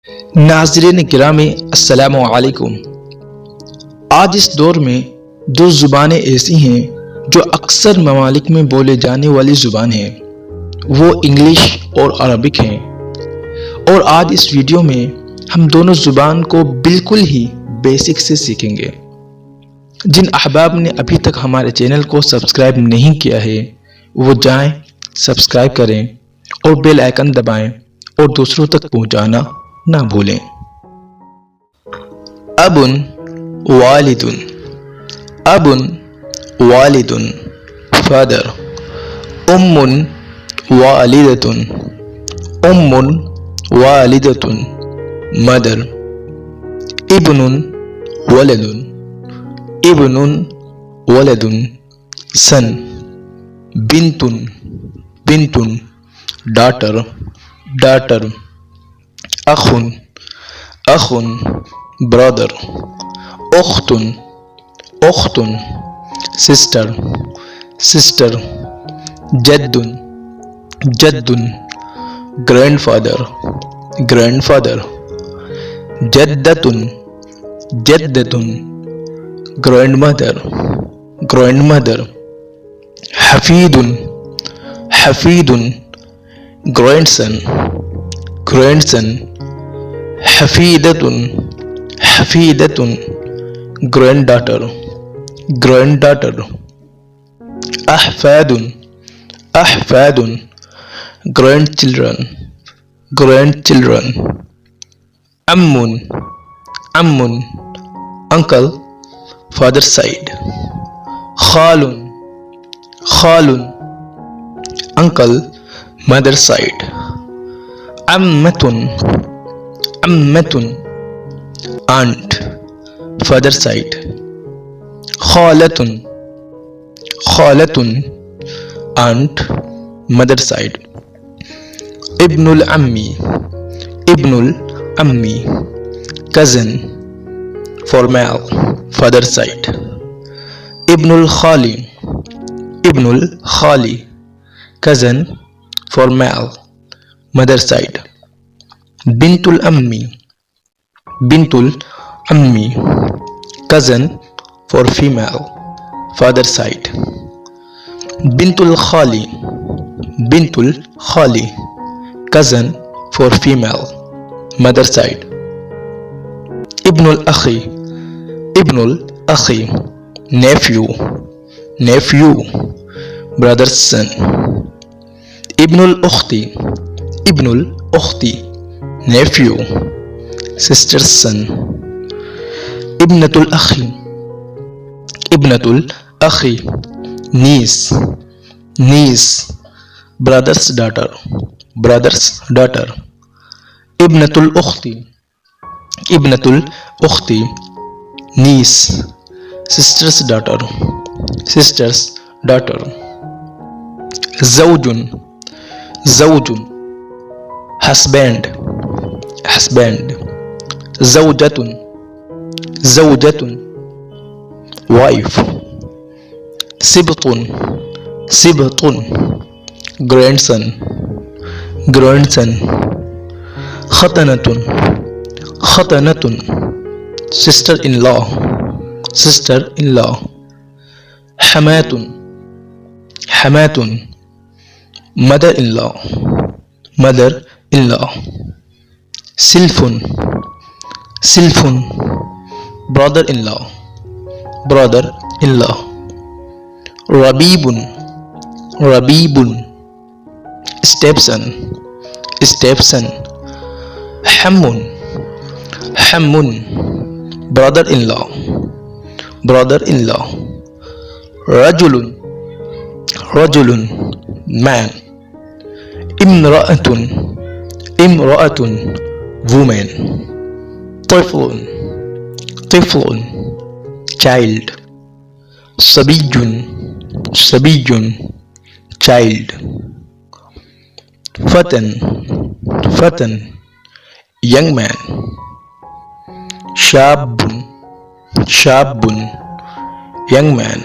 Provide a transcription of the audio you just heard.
नाज़रीन किरामी अस्सलामु अलैकुम। आज इस दौर में दो ज़ुबानें ऐसी हैं जो अक्सर ममालिक में बोले जाने वाली ज़ुबान हैं, वो इंग्लिश और अरबिक हैं। और आज इस वीडियो में हम दोनों ज़ुबान को बिल्कुल ही बेसिक से सीखेंगे। जिन अहबाब ने अभी तक हमारे चैनल को सब्सक्राइब नहीं किया है वो जाएं, सब्सक्राइब करें और बेल आइकन दबाएं और दूसरों तक पहुंचाना ना भूलें। अबुन वालिदुन, अबुन वालिदुन फादर। उम्मुन वालिदतुन, उम्मुन वालिदतुन मदर। इब्नुन वलदुन, इब्नुन वलदुन सन। बिंतुन, बिंतुन डॉटर, डॉटर। अखुन, अखुन ब्रदर। उख्तुन, उख्तुन सिस्टर, सिस्टर। जद्दुन, जद्दुन ग्रैंडफादर, ग्रैंडफादर। जद्दतुन, जद्दतुन ग्रैंडमदर, ग्रैंडमदर। हफीदुन, हफीदुन ग्रैंडसन, ग्रैंडसन। हफीदतुन, हफीदतुन ग्रैंडडॉटर, ग्रैंडडॉटर। अहफादुन, अहफादुन ग्रैंडचिल्ड्रन, ग्रैंडचिल्ड्रन। अम्मुन, अम्मुन अंकल फादर साइड। खालुन, खालुन अंकल मदर साइड। अम्मतुन, अम्मतुन आंट फादर साइड। खालतुन, खालतुन आंट मदर साइड। इब्नुल अम्मी, इब्नुल अम्मी cousin for male father side. इब्नुल खाली, इब्नुल खाली cousin for male mother side. बिंतुल अम्मी, बिंतुल अम्मी cousin for female father side. बिंतुल खाली, बिंतुल खाली cousin for female mother side. इब्नुल अखी, इब्नुल अखी नेफ्यू, नेफ्यू ब्रदर्स सन। इब्नुल उख्ती, इब्नुल उख्ती नेफ्यू सिस्टर्स सन। इब्नतुल अखी, इब्नतुल अखी niece, niece brother's daughter, brother's daughter. इब्नतुल उख्ती, इब्नतुल उख्ती niece sister's daughter, sister's daughter. ज़ौजुन, ज़ौजुन हस्बैंड, हस्बैंड। ज़ौजतुन, ज़ौजतुन वाइफ। सिबतुन, सिबतुन ग्रैंडसन, ग्रैंडसन। खतनतुन, खतनतुन sister in law, sister in law. हमातुन, हमातुन mother in law, mother in law. सिल्फुन, सिल्फुन brother in law, brother in law. रबीबुन, रबीबुन स्टेपसन, स्टेपसन। हम्मुन, हम्मुन brother in law, brother in law. रजुलुन, रजुलुन मैन। इम्राअतुन, इम्राअतुन वुमेन। तिफ्लुन, तिफ्लुन चाइल्ड। सबियुन, सबियुन चाइल्ड। फतन, फतन यंग मैन। शाबुन, शाबुन यंग मैन।